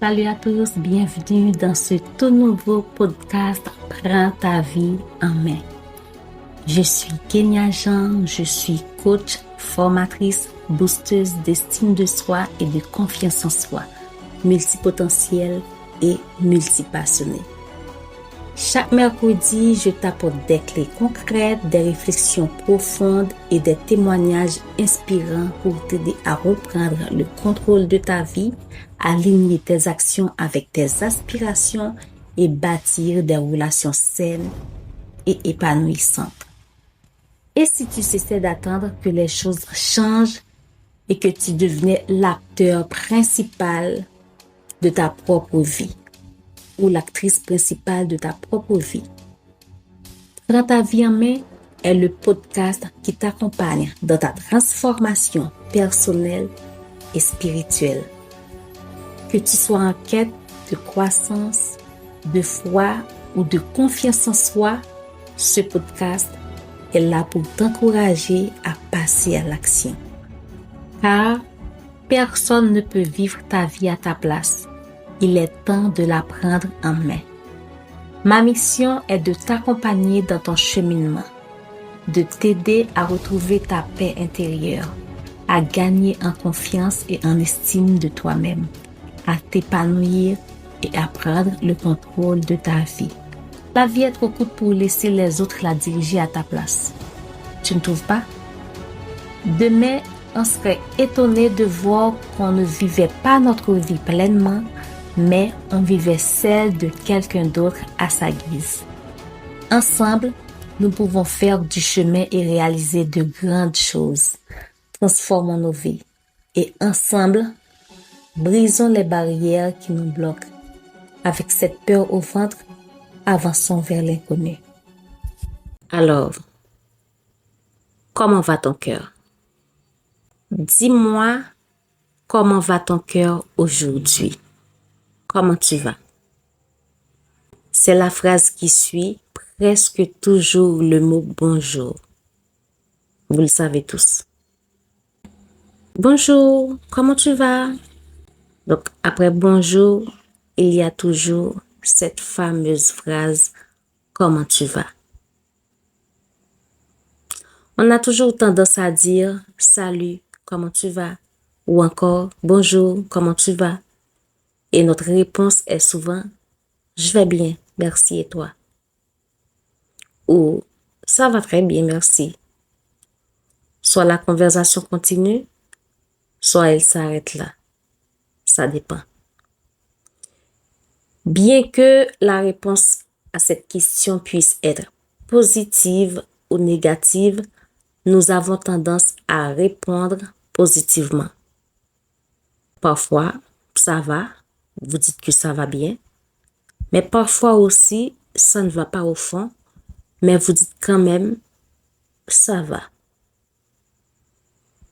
Salut à tous, bienvenue dans ce tout nouveau podcast Prends ta vie en main. Je suis Kenya Jean, je suis coach, formatrice, boosteuse d'estime de soi et de confiance en soi, multipotentielle et multipassionnée. Chaque mercredi, je t'apporte des clés concrètes, des réflexions profondes et des témoignages inspirants pour t'aider à reprendre le contrôle de ta vie, aligner tes actions avec tes aspirations et bâtir des relations saines et épanouissantes. Et si tu cessais d'attendre que les choses changent et que tu devenais l'acteur principal de ta propre vie ou l'actrice principale de ta propre vie. Prends ta vie en main est le podcast qui t'accompagne dans ta transformation personnelle et spirituelle. Que tu sois en quête de croissance, de foi ou de confiance en soi, ce podcast est là pour t'encourager à passer à l'action. Car personne ne peut vivre ta vie à ta place. Il est temps de la prendre en main. Ma mission est de t'accompagner dans ton cheminement, de t'aider à retrouver ta paix intérieure, à gagner en confiance et en estime de toi-même, à t'épanouir et à prendre le contrôle de ta vie. La vie est trop courte pour laisser les autres la diriger à ta place. Tu ne trouves pas? Demain, on serait étonné de voir qu'on ne vivait pas notre vie pleinement, mais on vivait celle de quelqu'un d'autre à sa guise. Ensemble, nous pouvons faire du chemin et réaliser de grandes choses. Transformons nos vies. Et ensemble, brisons les barrières qui nous bloquent. Avec cette peur au ventre, avançons vers l'inconnu. Alors, comment va ton cœur? Dis-moi, comment va ton cœur aujourd'hui? Comment tu vas? C'est la phrase qui suit presque toujours le mot bonjour. Vous le savez tous. Bonjour, comment tu vas? Donc, après bonjour, il y a toujours cette fameuse phrase comment tu vas? On a toujours tendance à dire salut, comment tu vas? Ou encore bonjour, comment tu vas? Et notre réponse est souvent je vais bien, merci et toi? Ou ça va très bien, merci. Soit la conversation continue, soit elle s'arrête là. Ça dépend. Bien que la réponse à cette question puisse être positive ou négative, nous avons tendance à répondre positivement. Parfois, ça va, vous dites que ça va bien, mais parfois aussi, ça ne va pas au fond, mais vous dites quand même, ça va.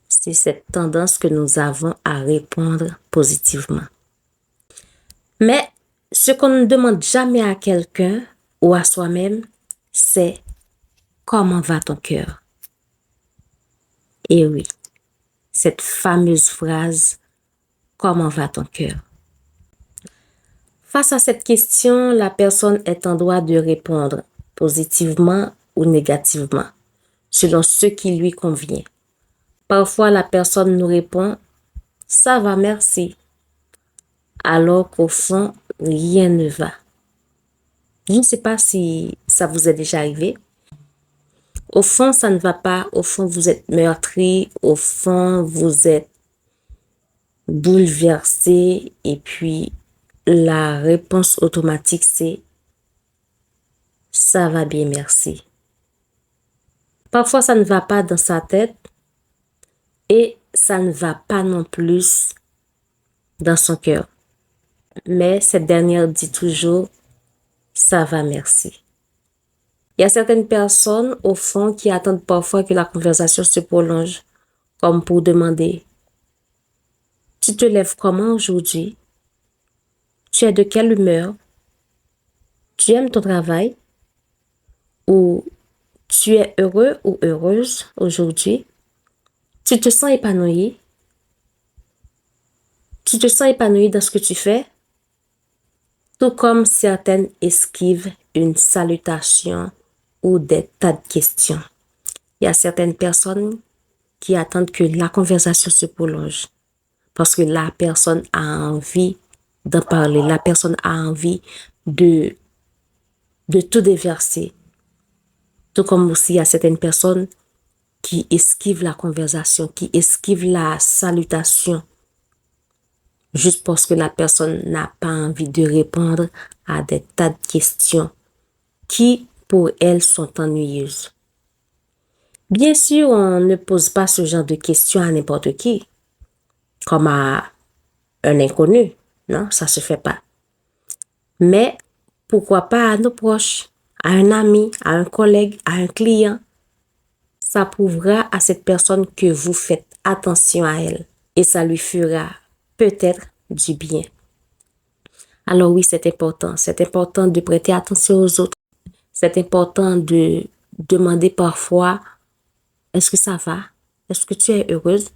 C'est cette tendance que nous avons à répondre positivement. Mais ce qu'on ne demande jamais à quelqu'un ou à soi-même, c'est comment va ton cœur? Et oui, cette fameuse phrase, comment va ton cœur? Face à cette question, la personne est en droit de répondre positivement ou négativement, selon ce qui lui convient. Parfois, la personne nous répond « ça va, merci », alors qu'au fond, rien ne va. Je ne sais pas si ça vous est déjà arrivé. Au fond, ça ne va pas. Au fond, vous êtes meurtri. Au fond, vous êtes bouleversé. Et puis, la réponse automatique, c'est « ça va bien, merci ». Parfois, ça ne va pas dans sa tête et ça ne va pas non plus dans son cœur. Mais cette dernière dit toujours « ça va, merci ». Il y a certaines personnes, au fond, qui attendent parfois que la conversation se prolonge, comme pour demander « tu te lèves comment aujourd'hui? Tu es de quelle humeur? Tu aimes ton travail? Ou tu es heureux ou heureuse aujourd'hui? Tu te sens épanoui? Tu te sens épanoui dans ce que tu fais? tout comme certaines esquivent une salutation ou des tas de questions. Il y a certaines personnes qui attendent que la conversation se prolonge parce que la personne a envie d'en parler, la personne a envie de tout déverser. Tout comme aussi il y a certaines personnes qui esquivent la conversation, qui esquivent la salutation, juste parce que la personne n'a pas envie de répondre à des tas de questions qui, pour elle, sont ennuyeuses. Bien sûr, on ne pose pas ce genre de questions à n'importe qui, comme à un inconnu. Non, ça se fait pas. Mais pourquoi pas à nos proches, à un ami, à un collègue, à un client. Ça prouvera à cette personne que vous faites attention à elle et ça lui fera peut-être du bien. Alors oui, c'est important. C'est important de prêter attention aux autres. C'est important de demander parfois, est-ce que ça va? Est-ce que tu es heureuse?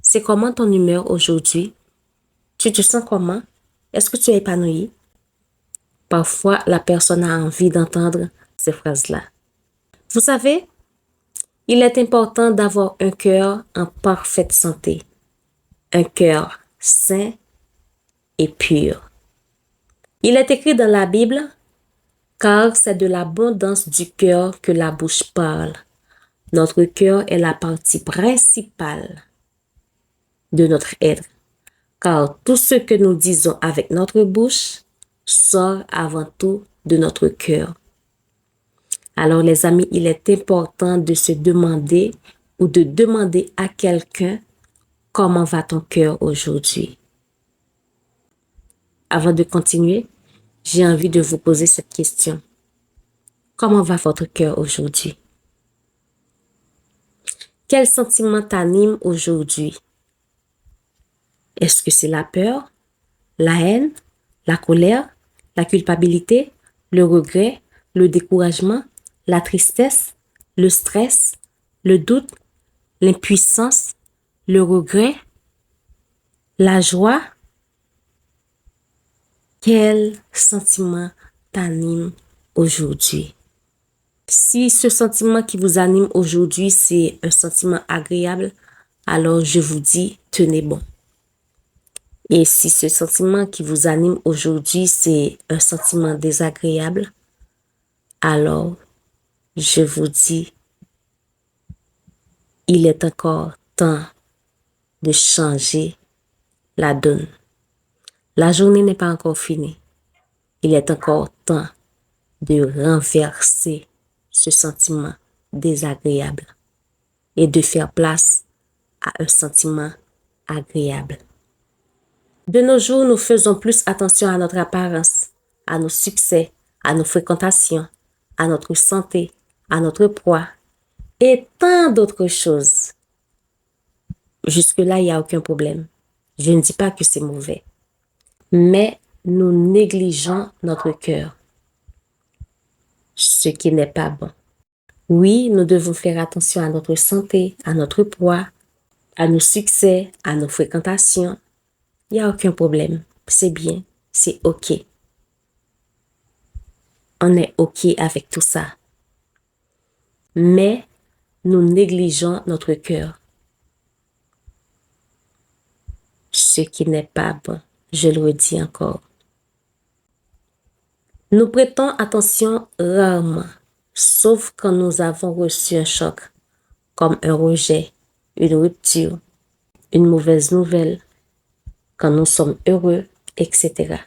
C'est comment ton humeur aujourd'hui? Tu te sens comment? Est-ce que tu es épanouie? Parfois, la personne a envie d'entendre ces phrases-là. Vous savez, il est important d'avoir un cœur en parfaite santé, un cœur sain et pur. Il est écrit dans la Bible, car c'est de l'abondance du cœur que la bouche parle. Notre cœur est la partie principale de notre être, car tout ce que nous disons avec notre bouche sort avant tout de notre cœur. Alors les amis, il est important de se demander ou de demander à quelqu'un comment va ton cœur aujourd'hui. Avant de continuer, j'ai envie de vous poser cette question. Comment va votre cœur aujourd'hui? Quel sentiment t'anime aujourd'hui? Est-ce que c'est la peur, la haine, la colère, la culpabilité, le regret, le découragement, la tristesse, le stress, le doute, l'impuissance, le regret, la joie? Quel sentiment t'anime aujourd'hui? Si ce sentiment qui vous anime aujourd'hui, c'est un sentiment agréable, alors je vous dis, tenez bon. Et si ce sentiment qui vous anime aujourd'hui, c'est un sentiment désagréable, alors je vous dis, il est encore temps de changer la donne. La journée n'est pas encore finie. Il est encore temps de renverser ce sentiment désagréable et de faire place à un sentiment agréable. De nos jours, nous faisons plus attention à notre apparence, à nos succès, à nos fréquentations, à notre santé, à notre poids et tant d'autres choses. Jusque-là, il n'y a aucun problème. Je ne dis pas que c'est mauvais. Mais nous négligeons notre cœur, ce qui n'est pas bon. Oui, nous devons faire attention à notre santé, à notre poids, à nos succès, à nos fréquentations. Il n'y a aucun problème. C'est bien, c'est OK. On est OK avec tout ça. Mais nous négligeons notre cœur, ce qui n'est pas bon. Je le redis encore. Nous prêtons attention rarement, sauf quand nous avons reçu un choc, comme un rejet, une rupture, une mauvaise nouvelle, quand nous sommes heureux, etc.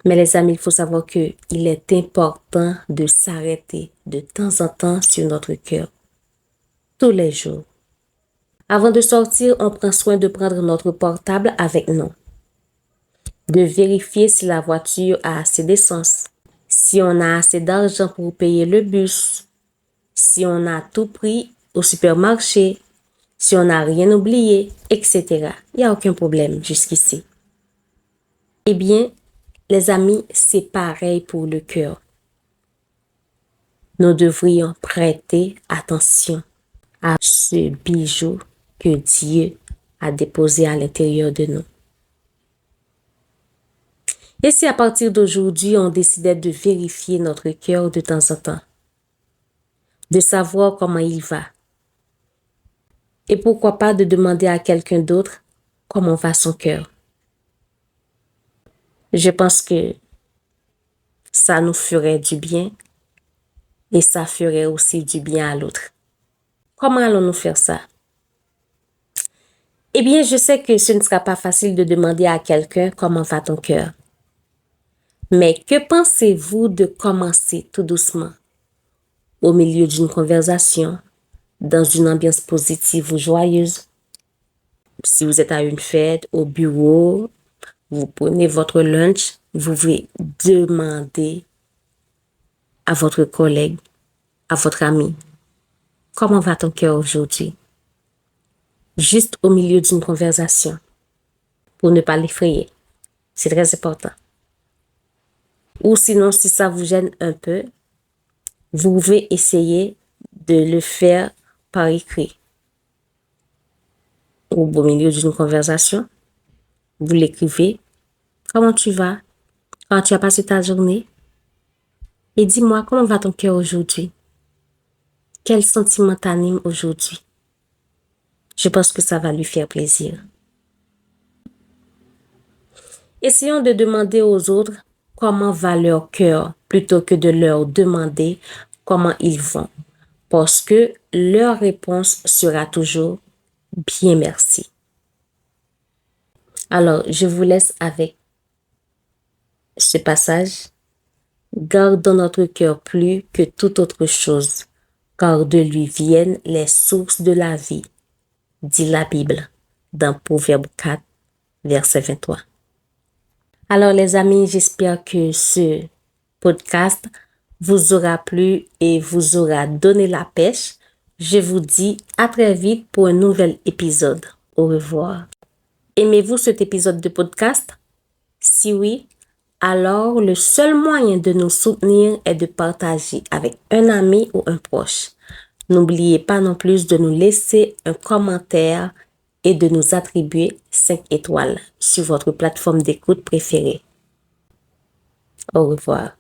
Mais les amis, il faut savoir qu'il est important de s'arrêter de temps en temps sur notre cœur, tous les jours. Avant de sortir, on prend soin de prendre notre portable avec nous, de vérifier si la voiture a assez d'essence, si on a assez d'argent pour payer le bus, si on a tout pris au supermarché, si on n'a rien oublié, etc. Il n'y a aucun problème jusqu'ici. Eh bien, les amis, c'est pareil pour le cœur. Nous devrions prêter attention à ce bijou que Dieu a déposé à l'intérieur de nous. Et si à partir d'aujourd'hui, on décidait de vérifier notre cœur de temps en temps, de savoir comment il va, et pourquoi pas de demander à quelqu'un d'autre comment va son cœur. Je pense que ça nous ferait du bien et ça ferait aussi du bien à l'autre. Comment allons-nous faire ça? Eh bien, je sais que ce ne sera pas facile de demander à quelqu'un comment va ton cœur. Mais que pensez-vous de commencer tout doucement, au milieu d'une conversation, dans une ambiance positive ou joyeuse? Si vous êtes à une fête, au bureau, vous prenez votre lunch, vous pouvez demander à votre collègue, à votre ami, comment va ton cœur aujourd'hui? Juste au milieu d'une conversation, pour ne pas l'effrayer. C'est très important. Ou sinon, si ça vous gêne un peu, vous pouvez essayer de le faire par écrit. Ou au milieu d'une conversation, vous l'écrivez. Comment tu vas? Comment tu as passé ta journée? Et dis-moi, comment va ton cœur aujourd'hui? Quel sentiment t'anime aujourd'hui? Je pense que ça va lui faire plaisir. Essayons de demander aux autres comment va leur cœur plutôt que de leur demander comment ils vont. Parce que leur réponse sera toujours bien merci. Alors, je vous laisse avec ce passage. Garde dans notre cœur plus que toute autre chose, car de lui viennent les sources de la vie, dit la Bible dans Proverbe 4, verset 23. Alors les amis, j'espère que ce podcast vous aura plu et vous aura donné la pêche. Je vous dis à très vite pour un nouvel épisode. Au revoir. Aimez-vous cet épisode de podcast? Si oui, alors le seul moyen de nous soutenir est de partager avec un ami ou un proche. N'oubliez pas non plus de nous laisser un commentaire et de nous attribuer 5 étoiles sur votre plateforme d'écoute préférée. Au revoir.